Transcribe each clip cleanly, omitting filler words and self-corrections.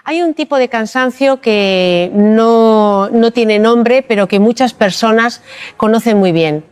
Hay un tipo de cansancio que no tiene nombre, pero que muchas personas conocen muy bien.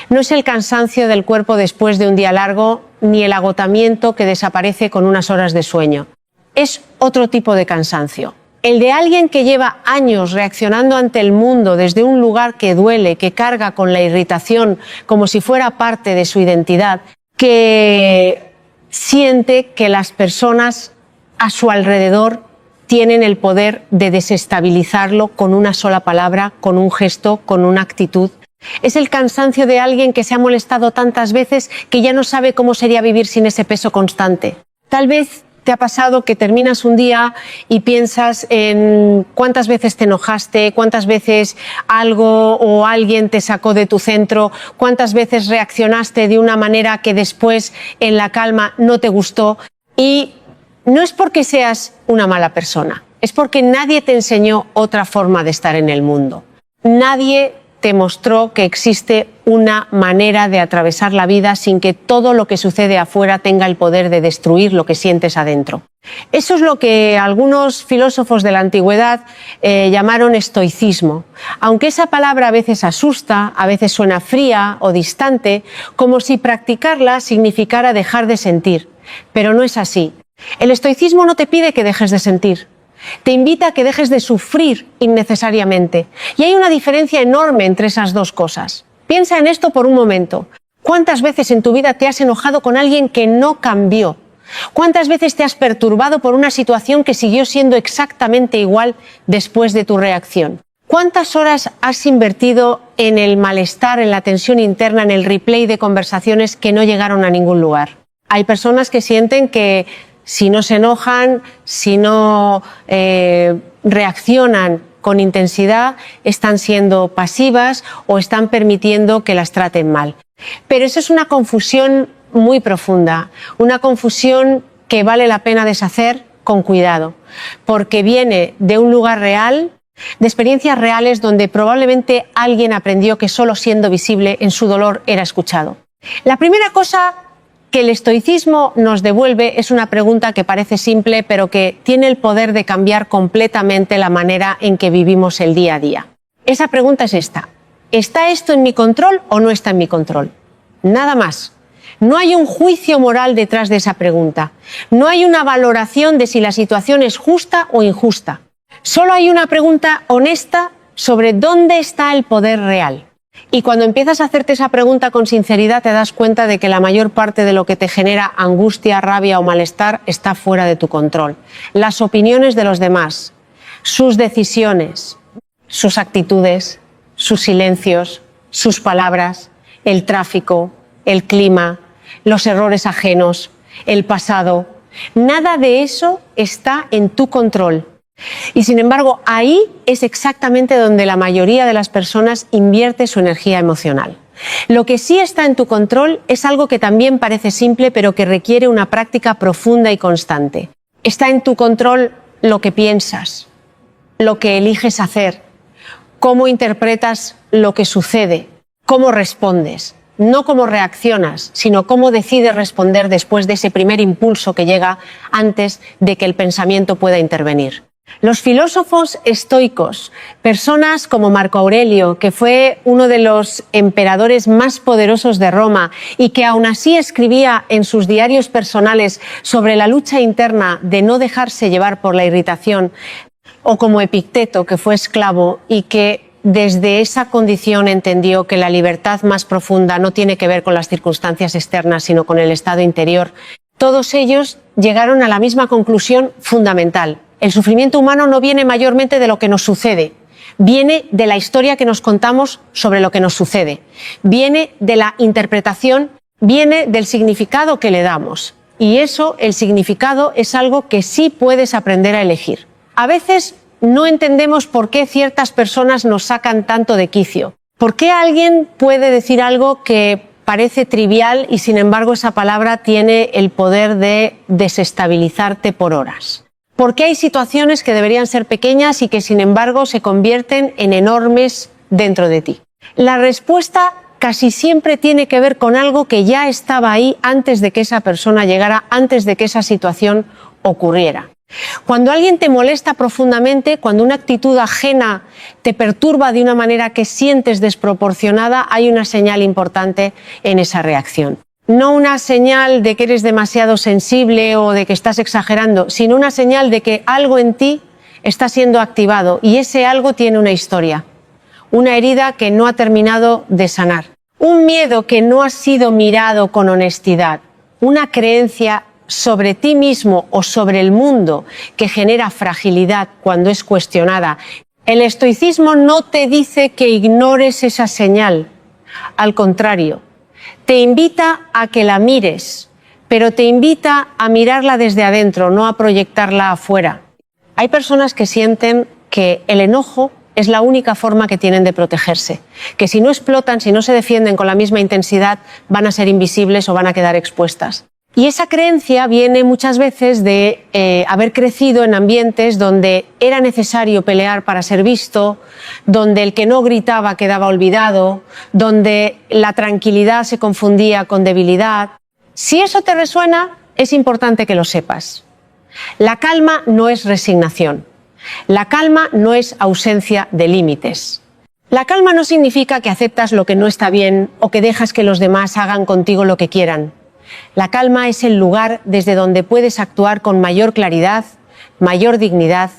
No es el cansancio del cuerpo después de un día largo, ni el agotamiento que desaparece con unas horas de sueño. Es otro tipo de cansancio. El de alguien que lleva años reaccionando ante el mundo desde un lugar que duele, que carga con la irritación como si fuera parte de su identidad, que siente que las personas a su alrededor tienen el poder de desestabilizarlo con una sola palabra, con un gesto, con una actitud. Es el cansancio de alguien que se ha molestado tantas veces que ya no sabe cómo sería vivir sin ese peso constante. Tal vez te ha pasado que terminas un día y piensas en cuántas veces te enojaste, cuántas veces algo o alguien te sacó de tu centro, cuántas veces reaccionaste de una manera que después en la calma no te gustó. Y no es porque seas una mala persona, es porque nadie te enseñó otra forma de estar en el mundo. Nadie te mostró que existe una manera de atravesar la vida sin que todo lo que sucede afuera tenga el poder de destruir lo que sientes adentro. Eso es lo que algunos filósofos de la antigüedad llamaron estoicismo. Aunque esa palabra a veces asusta, a veces suena fría o distante, como si practicarla significara dejar de sentir. Pero no es así. El estoicismo no te pide que dejes de sentir. Te invita a que dejes de sufrir innecesariamente. Y hay una diferencia enorme entre esas dos cosas. Piensa en esto por un momento. ¿Cuántas veces en tu vida te has enojado con alguien que no cambió? ¿Cuántas veces te has perturbado por una situación que siguió siendo exactamente igual después de tu reacción? ¿Cuántas horas has invertido en el malestar, en la tensión interna, en el replay de conversaciones que no llegaron a ningún lugar? Hay personas que sienten que si no se enojan, si no reaccionan con intensidad, están siendo pasivas o están permitiendo que las traten mal. Pero eso es una confusión muy profunda, una confusión que vale la pena deshacer con cuidado, porque viene de un lugar real, de experiencias reales donde probablemente alguien aprendió que solo siendo visible en su dolor era escuchado. La primera cosa que el estoicismo nos devuelve es una pregunta que parece simple, pero que tiene el poder de cambiar completamente la manera en que vivimos el día a día. Esa pregunta es esta: ¿está esto en mi control o no está en mi control? Nada más. No hay un juicio moral detrás de esa pregunta. No hay una valoración de si la situación es justa o injusta. Solo hay una pregunta honesta sobre dónde está el poder real. Y cuando empiezas a hacerte esa pregunta con sinceridad te das cuenta de que la mayor parte de lo que te genera angustia, rabia o malestar está fuera de tu control. Las opiniones de los demás, sus decisiones, sus actitudes, sus silencios, sus palabras, el tráfico, el clima, los errores ajenos, el pasado. Nada de eso está en tu control. Y sin embargo, ahí es exactamente donde la mayoría de las personas invierte su energía emocional. Lo que sí está en tu control es algo que también parece simple, pero que requiere una práctica profunda y constante. Está en tu control lo que piensas, lo que eliges hacer, cómo interpretas lo que sucede, cómo respondes. No cómo reaccionas, sino cómo decides responder después de ese primer impulso que llega antes de que el pensamiento pueda intervenir. Los filósofos estoicos, personas como Marco Aurelio, que fue uno de los emperadores más poderosos de Roma y que aún así escribía en sus diarios personales sobre la lucha interna de no dejarse llevar por la irritación, o como Epicteto, que fue esclavo y que desde esa condición entendió que la libertad más profunda no tiene que ver con las circunstancias externas, sino con el estado interior. Todos ellos llegaron a la misma conclusión fundamental. El sufrimiento humano no viene mayormente de lo que nos sucede, viene de la historia que nos contamos sobre lo que nos sucede, viene de la interpretación, viene del significado que le damos. Y eso, el significado, es algo que sí puedes aprender a elegir. A veces no entendemos por qué ciertas personas nos sacan tanto de quicio. ¿Por qué alguien puede decir algo que parece trivial y sin embargo esa palabra tiene el poder de desestabilizarte por horas? ¿Por qué hay situaciones que deberían ser pequeñas y que sin embargo se convierten en enormes dentro de ti? La respuesta casi siempre tiene que ver con algo que ya estaba ahí antes de que esa persona llegara, antes de que esa situación ocurriera. Cuando alguien te molesta profundamente, cuando una actitud ajena te perturba de una manera que sientes desproporcionada, hay una señal importante en esa reacción. No una señal de que eres demasiado sensible o de que estás exagerando, sino una señal de que algo en ti está siendo activado y ese algo tiene una historia, una herida que no ha terminado de sanar, un miedo que no ha sido mirado con honestidad, una creencia sobre ti mismo o sobre el mundo que genera fragilidad cuando es cuestionada. El estoicismo no te dice que ignores esa señal, al contrario, te invita a que la mires, pero te invita a mirarla desde adentro, no a proyectarla afuera. Hay personas que sienten que el enojo es la única forma que tienen de protegerse, que si no explotan, si no se defienden con la misma intensidad, van a ser invisibles o van a quedar expuestas. Y esa creencia viene muchas veces de haber crecido en ambientes donde era necesario pelear para ser visto, donde el que no gritaba quedaba olvidado, donde la tranquilidad se confundía con debilidad. Si eso te resuena, es importante que lo sepas. La calma no es resignación. La calma no es ausencia de límites. La calma no significa que aceptas lo que no está bien o que dejas que los demás hagan contigo lo que quieran. La calma es el lugar desde donde puedes actuar con mayor claridad, mayor dignidad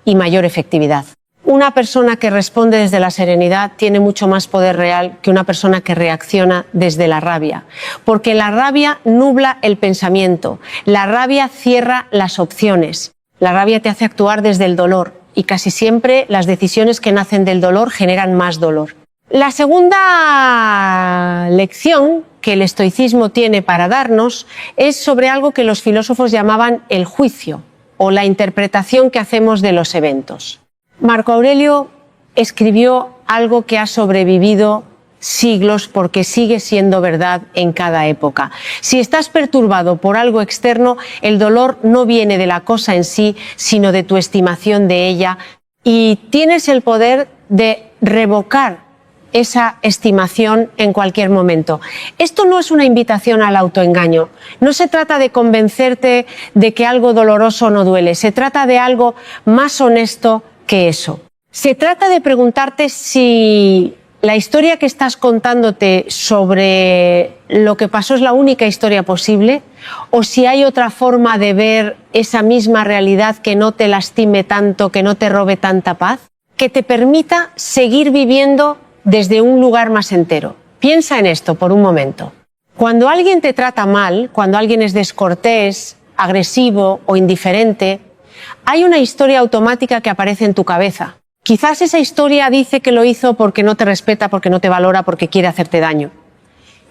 y mayor efectividad. Una persona que responde desde la serenidad tiene mucho más poder real que una persona que reacciona desde la rabia, porque la rabia nubla el pensamiento, la rabia cierra las opciones, la rabia te hace actuar desde el dolor y casi siempre las decisiones que nacen del dolor generan más dolor. La segunda lección que el estoicismo tiene para darnos es sobre algo que los filósofos llamaban el juicio o la interpretación que hacemos de los eventos. Marco Aurelio escribió algo que ha sobrevivido siglos porque sigue siendo verdad en cada época. Si estás perturbado por algo externo, el dolor no viene de la cosa en sí, sino de tu estimación de ella, y tienes el poder de revocar esa estimación en cualquier momento. Esto no es una invitación al autoengaño. No se trata de convencerte de que algo doloroso no duele. Se trata de algo más honesto que eso. Se trata de preguntarte si la historia que estás contándote sobre lo que pasó es la única historia posible, o si hay otra forma de ver esa misma realidad que no te lastime tanto, que no te robe tanta paz, que te permita seguir viviendo desde un lugar más entero. Piensa en esto por un momento. Cuando alguien te trata mal, cuando alguien es descortés, agresivo o indiferente, hay una historia automática que aparece en tu cabeza. Quizás esa historia dice que lo hizo porque no te respeta, porque no te valora, porque quiere hacerte daño.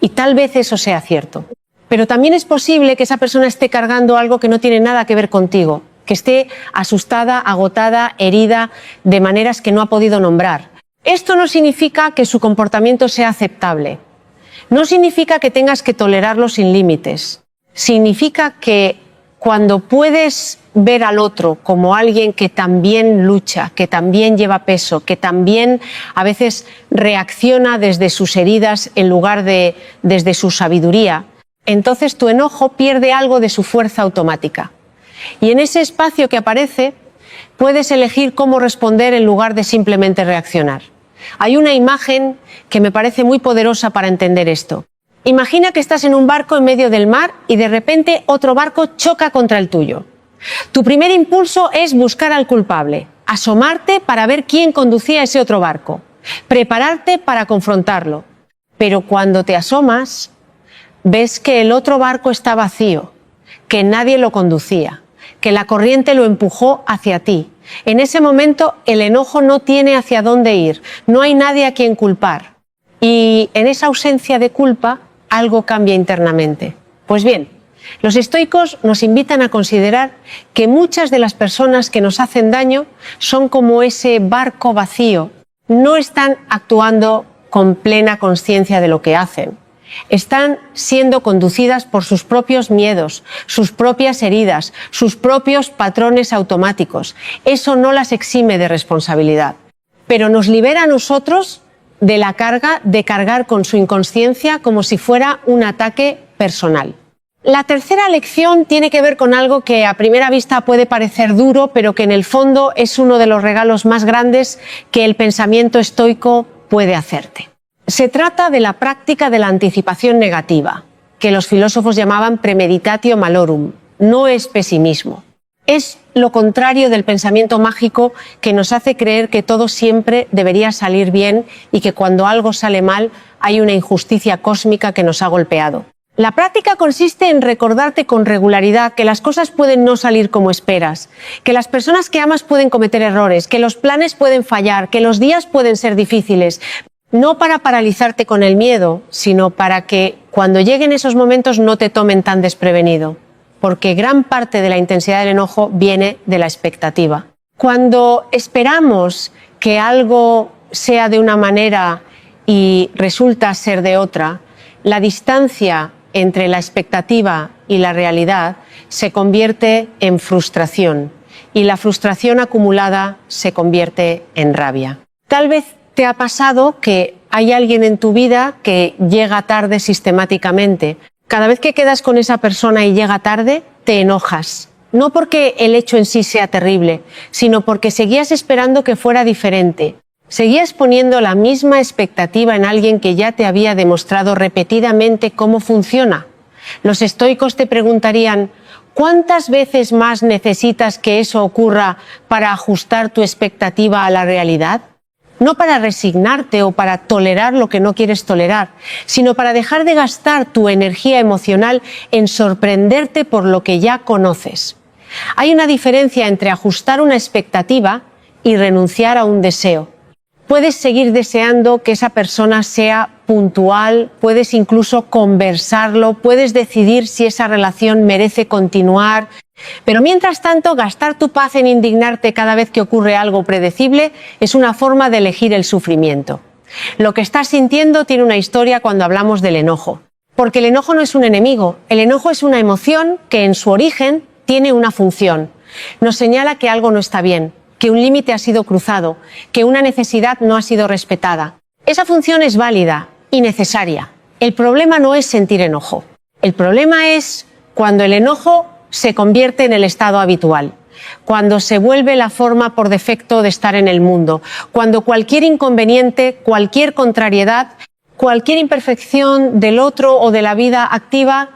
Y tal vez eso sea cierto. Pero también es posible que esa persona esté cargando algo que no tiene nada que ver contigo, que esté asustada, agotada, herida, de maneras que no ha podido nombrar. Esto no significa que su comportamiento sea aceptable. No significa que tengas que tolerarlo sin límites. Significa que cuando puedes ver al otro como alguien que también lucha, que también lleva peso, que también a veces reacciona desde sus heridas en lugar de desde su sabiduría, entonces tu enojo pierde algo de su fuerza automática. Y en ese espacio que aparece, puedes elegir cómo responder en lugar de simplemente reaccionar. Hay una imagen que me parece muy poderosa para entender esto. Imagina que estás en un barco en medio del mar y de repente otro barco choca contra el tuyo. Tu primer impulso es buscar al culpable, asomarte para ver quién conducía ese otro barco, prepararte para confrontarlo. Pero cuando te asomas, ves que el otro barco está vacío, que nadie lo conducía, que la corriente lo empujó hacia ti. En ese momento el enojo no tiene hacia dónde ir, no hay nadie a quien culpar. Y en esa ausencia de culpa, algo cambia internamente. Pues bien, los estoicos nos invitan a considerar que muchas de las personas que nos hacen daño son como ese barco vacío. No están actuando con plena conciencia de lo que hacen. Están siendo conducidas por sus propios miedos, sus propias heridas, sus propios patrones automáticos. Eso no las exime de responsabilidad, pero nos libera a nosotros de la carga de cargar con su inconsciencia como si fuera un ataque personal. La tercera lección tiene que ver con algo que a primera vista puede parecer duro, pero que en el fondo es uno de los regalos más grandes que el pensamiento estoico puede hacerte. Se trata de la práctica de la anticipación negativa, que los filósofos llamaban premeditatio malorum. No es pesimismo. Es lo contrario del pensamiento mágico que nos hace creer que todo siempre debería salir bien y que cuando algo sale mal hay una injusticia cósmica que nos ha golpeado. La práctica consiste en recordarte con regularidad que las cosas pueden no salir como esperas, que las personas que amas pueden cometer errores, que los planes pueden fallar, que los días pueden ser difíciles, no para paralizarte con el miedo, sino para que cuando lleguen esos momentos no te tomen tan desprevenido, porque gran parte de la intensidad del enojo viene de la expectativa. Cuando esperamos que algo sea de una manera y resulta ser de otra, la distancia entre la expectativa y la realidad se convierte en frustración y la frustración acumulada se convierte en rabia. Tal vez te ha pasado que hay alguien en tu vida que llega tarde sistemáticamente. Cada vez que quedas con esa persona y llega tarde, te enojas. No porque el hecho en sí sea terrible, sino porque seguías esperando que fuera diferente. Seguías poniendo la misma expectativa en alguien que ya te había demostrado repetidamente cómo funciona. Los estoicos te preguntarían, ¿cuántas veces más necesitas que eso ocurra para ajustar tu expectativa a la realidad? No para resignarte o para tolerar lo que no quieres tolerar, sino para dejar de gastar tu energía emocional en sorprenderte por lo que ya conoces. Hay una diferencia entre ajustar una expectativa y renunciar a un deseo. Puedes seguir deseando que esa persona sea puntual, puedes incluso conversarlo, puedes decidir si esa relación merece continuar, pero mientras tanto gastar tu paz en indignarte cada vez que ocurre algo predecible es una forma de elegir el sufrimiento. Lo que estás sintiendo tiene una historia cuando hablamos del enojo, porque el enojo no es un enemigo, el enojo es una emoción que en su origen tiene una función, nos señala que algo no está bien, que un límite ha sido cruzado, que una necesidad no ha sido respetada. Esa función es válida y necesaria. El problema no es sentir enojo. El problema es cuando el enojo se convierte en el estado habitual, cuando se vuelve la forma por defecto de estar en el mundo, cuando cualquier inconveniente, cualquier contrariedad, cualquier imperfección del otro o de la vida activa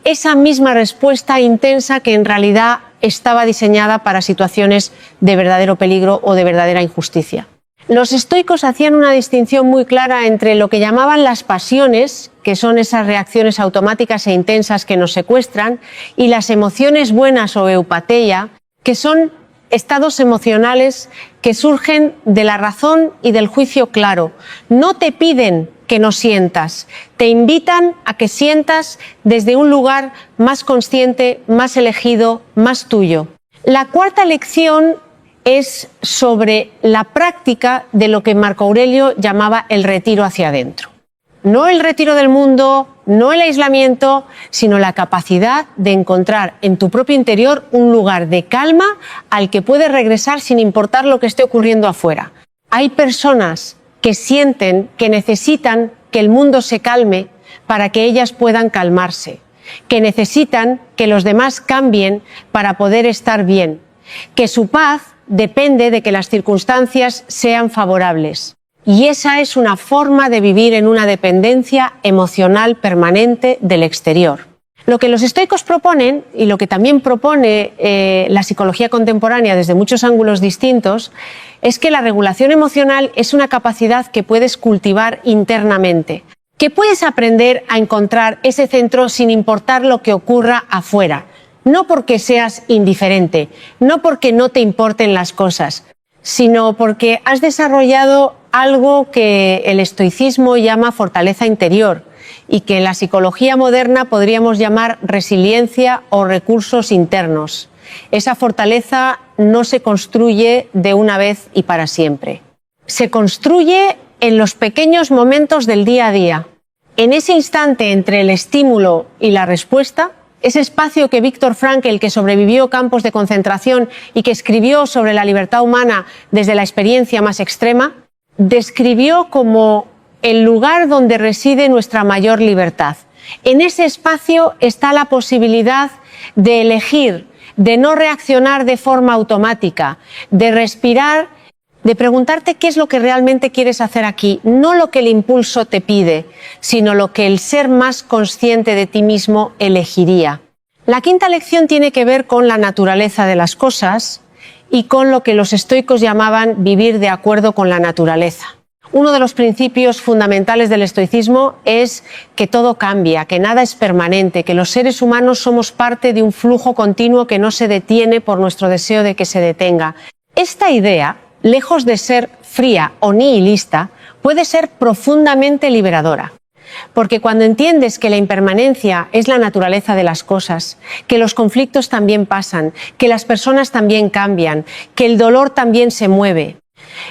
esa misma respuesta intensa que en realidad estaba diseñada para situaciones de verdadero peligro o de verdadera injusticia. Los estoicos hacían una distinción muy clara entre lo que llamaban las pasiones, que son esas reacciones automáticas e intensas que nos secuestran, y las emociones buenas o eupateia, que son estados emocionales que surgen de la razón y del juicio claro. No te piden que no sientas, te invitan a que sientas desde un lugar más consciente, más elegido, más tuyo. La cuarta lección es sobre la práctica de lo que Marco Aurelio llamaba el retiro hacia adentro. No el retiro del mundo, no el aislamiento, sino la capacidad de encontrar en tu propio interior un lugar de calma al que puedes regresar sin importar lo que esté ocurriendo afuera. Hay personas que sienten que necesitan que el mundo se calme para que ellas puedan calmarse, que necesitan que los demás cambien para poder estar bien, que su paz depende de que las circunstancias sean favorables. Y esa es una forma de vivir en una dependencia emocional permanente del exterior. Lo que los estoicos proponen, y lo que también propone la psicología contemporánea desde muchos ángulos distintos, es que la regulación emocional es una capacidad que puedes cultivar internamente, que puedes aprender a encontrar ese centro sin importar lo que ocurra afuera, no porque seas indiferente, no porque no te importen las cosas, sino porque has desarrollado algo que el estoicismo llama fortaleza interior y que en la psicología moderna podríamos llamar resiliencia o recursos internos. Esa fortaleza no se construye de una vez y para siempre. Se construye en los pequeños momentos del día a día. En ese instante entre el estímulo y la respuesta, ese espacio que Viktor Frankl, que sobrevivió campos de concentración y que escribió sobre la libertad humana desde la experiencia más extrema, describió como el lugar donde reside nuestra mayor libertad. En ese espacio está la posibilidad de elegir, de no reaccionar de forma automática, de respirar, de preguntarte qué es lo que realmente quieres hacer aquí, no lo que el impulso te pide, sino lo que el ser más consciente de ti mismo elegiría. La quinta lección tiene que ver con la naturaleza de las cosas y con lo que los estoicos llamaban vivir de acuerdo con la naturaleza. Uno de los principios fundamentales del estoicismo es que todo cambia, que nada es permanente, que los seres humanos somos parte de un flujo continuo que no se detiene por nuestro deseo de que se detenga. Esta idea, lejos de ser fría o nihilista, puede ser profundamente liberadora. Porque cuando entiendes que la impermanencia es la naturaleza de las cosas, que los conflictos también pasan, que las personas también cambian, que el dolor también se mueve,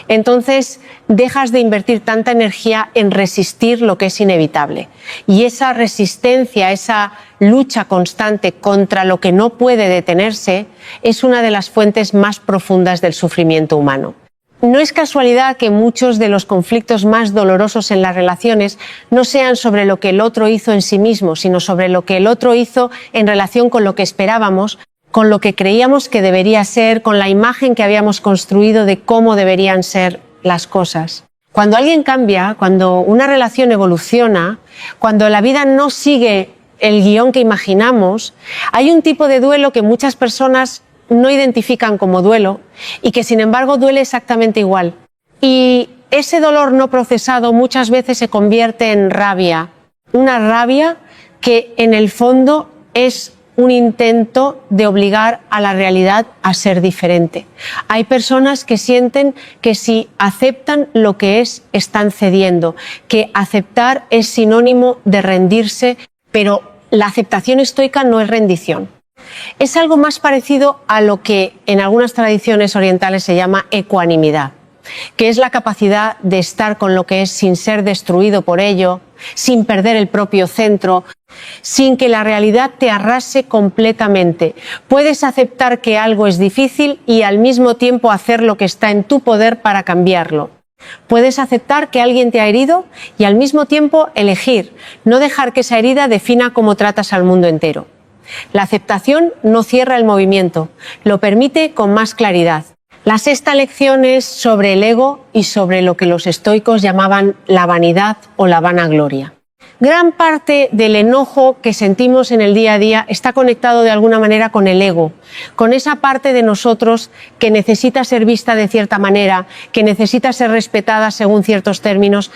entonces dejas de invertir tanta energía en resistir lo que es inevitable. Y esa resistencia, esa lucha constante contra lo que no puede detenerse, es una de las fuentes más profundas del sufrimiento humano. No es casualidad que muchos de los conflictos más dolorosos en las relaciones no sean sobre lo que el otro hizo en sí mismo, sino sobre lo que el otro hizo en relación con lo que esperábamos, con lo que creíamos que debería ser, con la imagen que habíamos construido de cómo deberían ser las cosas. Cuando alguien cambia, cuando una relación evoluciona, cuando la vida no sigue el guión que imaginamos, hay un tipo de duelo que muchas personas no identifican como duelo y que sin embargo duele exactamente igual. Y ese dolor no procesado muchas veces se convierte en rabia, una rabia que en el fondo es un intento de obligar a la realidad a ser diferente. Hay personas que sienten que si aceptan lo que es, están cediendo, que aceptar es sinónimo de rendirse, pero la aceptación estoica no es rendición. Es algo más parecido a lo que en algunas tradiciones orientales se llama ecuanimidad, que es la capacidad de estar con lo que es sin ser destruido por ello, sin perder el propio centro, sin que la realidad te arrase completamente. Puedes aceptar que algo es difícil y al mismo tiempo hacer lo que está en tu poder para cambiarlo. Puedes aceptar que alguien te ha herido y al mismo tiempo elegir, no dejar que esa herida defina cómo tratas al mundo entero. La aceptación no cierra el movimiento, lo permite con más claridad. La sexta lección es sobre el ego y sobre lo que los estoicos llamaban la vanidad o la vanagloria. Gran parte del enojo que sentimos en el día a día está conectado de alguna manera con el ego, con esa parte de nosotros que necesita ser vista de cierta manera, que necesita ser respetada según ciertos términos,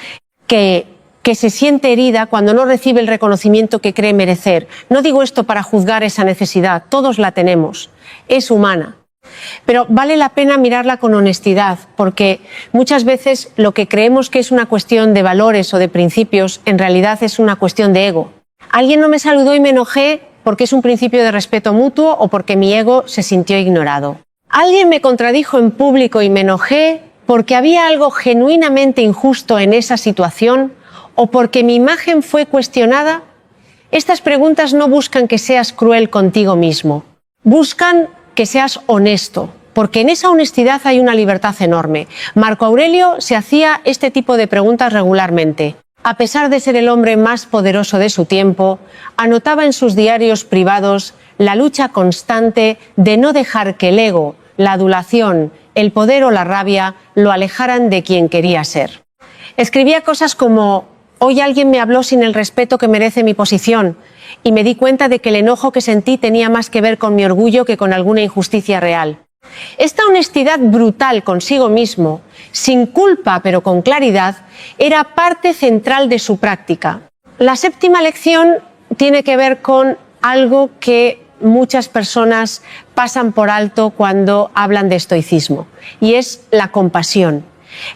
que se siente herida cuando no recibe el reconocimiento que cree merecer. No digo esto para juzgar esa necesidad, todos la tenemos, es humana. Pero vale la pena mirarla con honestidad, porque muchas veces lo que creemos que es una cuestión de valores o de principios, en realidad es una cuestión de ego. Alguien no me saludó y me enojé porque es un principio de respeto mutuo o porque mi ego se sintió ignorado. Alguien me contradijo en público y me enojé porque había algo genuinamente injusto en esa situación o porque mi imagen fue cuestionada. Estas preguntas no buscan que seas cruel contigo mismo, buscan que seas honesto, porque en esa honestidad hay una libertad enorme. Marco Aurelio se hacía este tipo de preguntas regularmente. A pesar de ser el hombre más poderoso de su tiempo, anotaba en sus diarios privados la lucha constante de no dejar que el ego, la adulación, el poder o la rabia lo alejaran de quien quería ser. Escribía cosas como: hoy alguien me habló sin el respeto que merece mi posición y me di cuenta de que el enojo que sentí tenía más que ver con mi orgullo que con alguna injusticia real. Esta honestidad brutal consigo mismo, sin culpa pero con claridad, era parte central de su práctica. La séptima lección tiene que ver con algo que muchas personas pasan por alto cuando hablan de estoicismo, y es la compasión.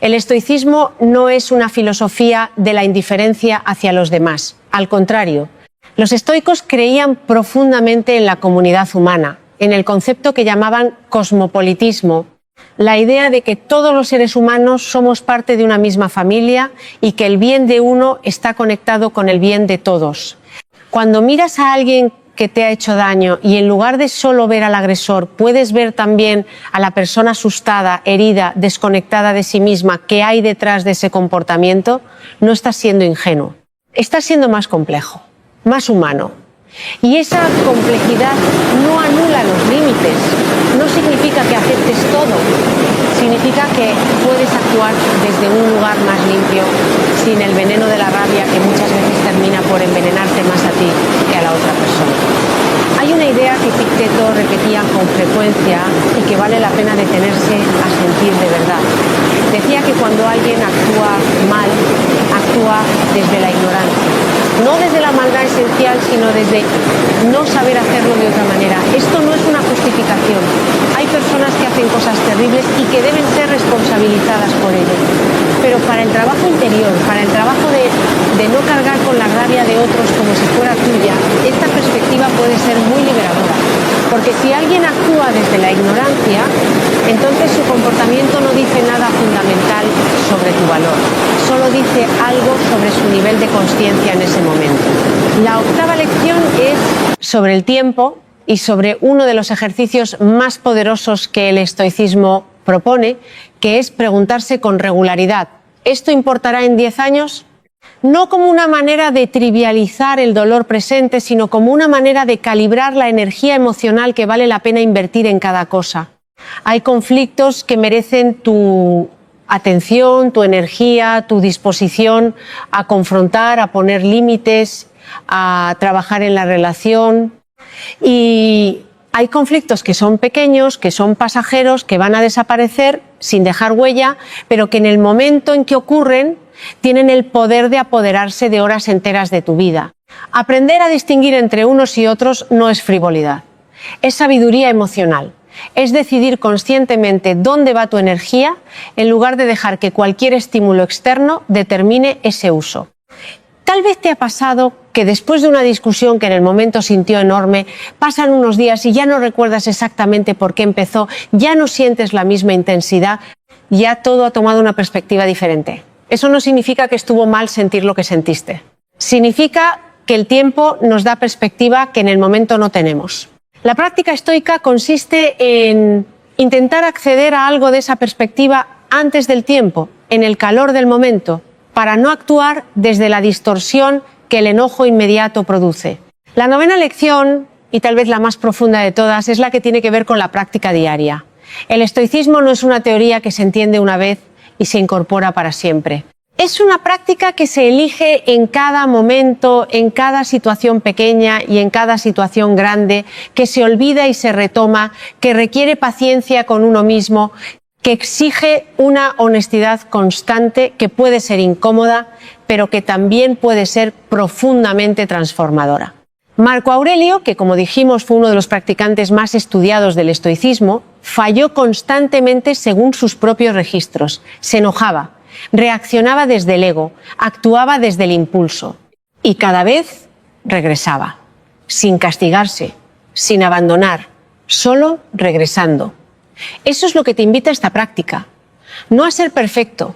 El estoicismo no es una filosofía de la indiferencia hacia los demás, al contrario. Los estoicos creían profundamente en la comunidad humana, en el concepto que llamaban cosmopolitismo, la idea de que todos los seres humanos somos parte de una misma familia y que el bien de uno está conectado con el bien de todos. Cuando miras a alguien que te ha hecho daño y en lugar de solo ver al agresor, puedes ver también a la persona asustada, herida, desconectada de sí misma que hay detrás de ese comportamiento, no estás siendo ingenuo, estás siendo más complejo. más humano. Y esa complejidad no anula los límites, no significa que aceptes todo, significa que puedes actuar desde un lugar más limpio, sin el veneno de la rabia que muchas veces termina por envenenarte más a ti que a la otra persona. Hay una idea que Epicteto repetía con frecuencia y que vale la pena detenerse a sentir de verdad. Decía que cuando alguien actúa mal, actúa desde la ignorancia. No desde la maldad esencial, sino desde no saber hacerlo de otra manera. Esto no es una justificación. Hay personas que hacen cosas terribles y que deben ser responsabilizadas por ello. Pero para el trabajo interior, para el trabajo de no cargar con la rabia de otros como si fuera tuya, esta perspectiva puede ser muy liberadora. Porque si alguien actúa desde la ignorancia, entonces su comportamiento no dice nada fundamental sobre tu valor. Solo dice algo sobre su nivel de consciencia en ese momento. La octava lección es sobre el tiempo y sobre uno de los ejercicios más poderosos que el estoicismo propone, que es preguntarse con regularidad: ¿esto importará en 10 años? No como una manera de trivializar el dolor presente, sino como una manera de calibrar la energía emocional que vale la pena invertir en cada cosa. Hay conflictos que merecen tu atención, tu energía, tu disposición a confrontar, a poner límites, a trabajar en la relación. Y hay conflictos que son pequeños, que son pasajeros, que van a desaparecer sin dejar huella, pero que en el momento en que ocurren tienen el poder de apoderarse de horas enteras de tu vida. Aprender a distinguir entre unos y otros no es frivolidad, es sabiduría emocional. Es decidir conscientemente dónde va tu energía en lugar de dejar que cualquier estímulo externo determine ese uso. Tal vez te ha pasado que después de una discusión que en el momento sintió enorme, pasan unos días y ya no recuerdas exactamente por qué empezó, ya no sientes la misma intensidad, ya todo ha tomado una perspectiva diferente. Eso no significa que estuvo mal sentir lo que sentiste. Significa que el tiempo nos da perspectiva que en el momento no tenemos. La práctica estoica consiste en intentar acceder a algo de esa perspectiva antes del tiempo, en el calor del momento, para no actuar desde la distorsión que el enojo inmediato produce. La novena lección, y tal vez la más profunda de todas, es la que tiene que ver con la práctica diaria. El estoicismo no es una teoría que se entiende una vez y se incorpora para siempre. Es una práctica que se elige en cada momento, en cada situación pequeña y en cada situación grande, que se olvida y se retoma, que requiere paciencia con uno mismo, que exige una honestidad constante que puede ser incómoda, pero que también puede ser profundamente transformadora. Marco Aurelio, que como dijimos fue uno de los practicantes más estudiados del estoicismo, falló constantemente según sus propios registros. Se enojaba, reaccionaba desde el ego, actuaba desde el impulso y cada vez regresaba, sin castigarse, sin abandonar, solo regresando. Eso es lo que te invita a esta práctica. No a ser perfecto,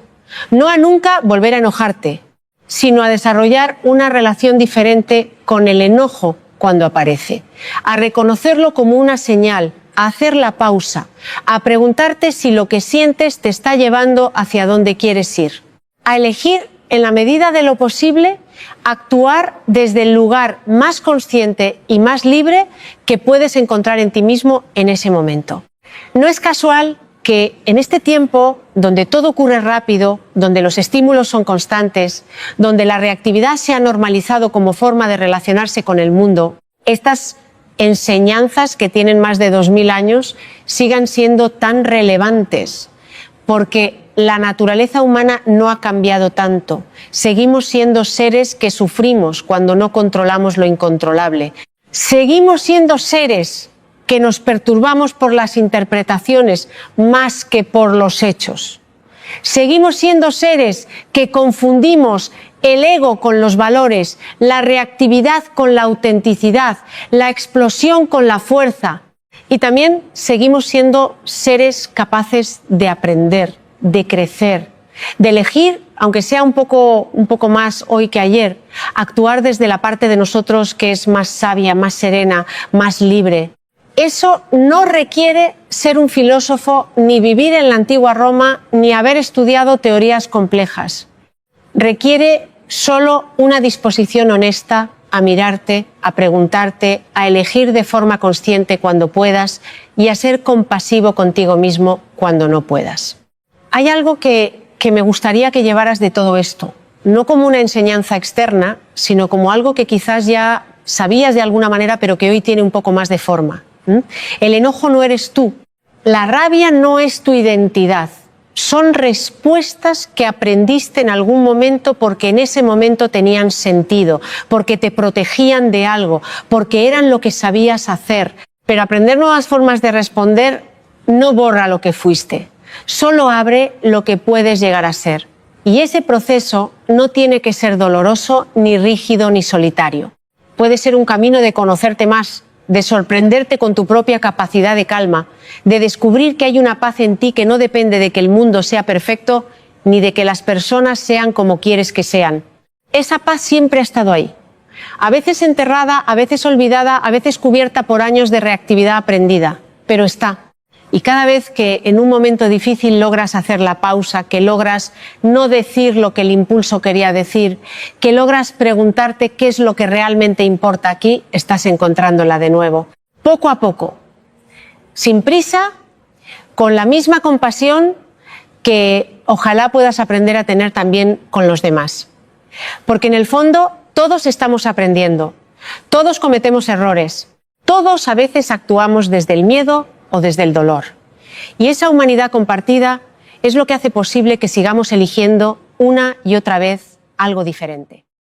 no a nunca volver a enojarte, sino a desarrollar una relación diferente con el enojo cuando aparece, a reconocerlo como una señal, a hacer la pausa, a preguntarte si lo que sientes te está llevando hacia donde quieres ir, a elegir, en la medida de lo posible, actuar desde el lugar más consciente y más libre que puedes encontrar en ti mismo en ese momento. No es casual que en este tiempo, donde todo ocurre rápido, donde los estímulos son constantes, donde la reactividad se ha normalizado como forma de relacionarse con el mundo, estas enseñanzas que tienen más de 2000 años sigan siendo tan relevantes, porque la naturaleza humana no ha cambiado tanto. Seguimos siendo seres que sufrimos cuando no controlamos lo incontrolable. Seguimos siendo seres que nos perturbamos por las interpretaciones más que por los hechos. Seguimos siendo seres que confundimos el ego con los valores, la reactividad con la autenticidad, la explosión con la fuerza. Y también seguimos siendo seres capaces de aprender, de crecer, de elegir, aunque sea un poco más hoy que ayer, actuar desde la parte de nosotros que es más sabia, más serena, más libre. Eso no requiere ser un filósofo, ni vivir en la antigua Roma, ni haber estudiado teorías complejas. Requiere solo una disposición honesta a mirarte, a preguntarte, a elegir de forma consciente cuando puedas y a ser compasivo contigo mismo cuando no puedas. Hay algo que me gustaría que llevaras de todo esto, no como una enseñanza externa, sino como algo que quizás ya sabías de alguna manera, pero que hoy tiene un poco más de forma. El enojo no eres tú, la rabia no es tu identidad. Son respuestas que aprendiste en algún momento porque en ese momento tenían sentido, porque te protegían de algo, porque eran lo que sabías hacer. Pero aprender nuevas formas de responder no borra lo que fuiste, solo abre lo que puedes llegar a ser. Y ese proceso no tiene que ser doloroso, ni rígido, ni solitario. Puede ser un camino de conocerte más, de sorprenderte con tu propia capacidad de calma, de descubrir que hay una paz en ti que no depende de que el mundo sea perfecto ni de que las personas sean como quieres que sean. Esa paz siempre ha estado ahí, a veces enterrada, a veces olvidada, a veces cubierta por años de reactividad aprendida, pero está. Y cada vez que en un momento difícil logras hacer la pausa, que logras no decir lo que el impulso quería decir, que logras preguntarte qué es lo que realmente importa aquí, estás encontrándola de nuevo. Poco a poco, sin prisa, con la misma compasión que ojalá puedas aprender a tener también con los demás. Porque en el fondo todos estamos aprendiendo, todos cometemos errores, todos a veces actuamos desde el miedo o desde el dolor. Y esa humanidad compartida es lo que hace posible que sigamos eligiendo una y otra vez algo diferente.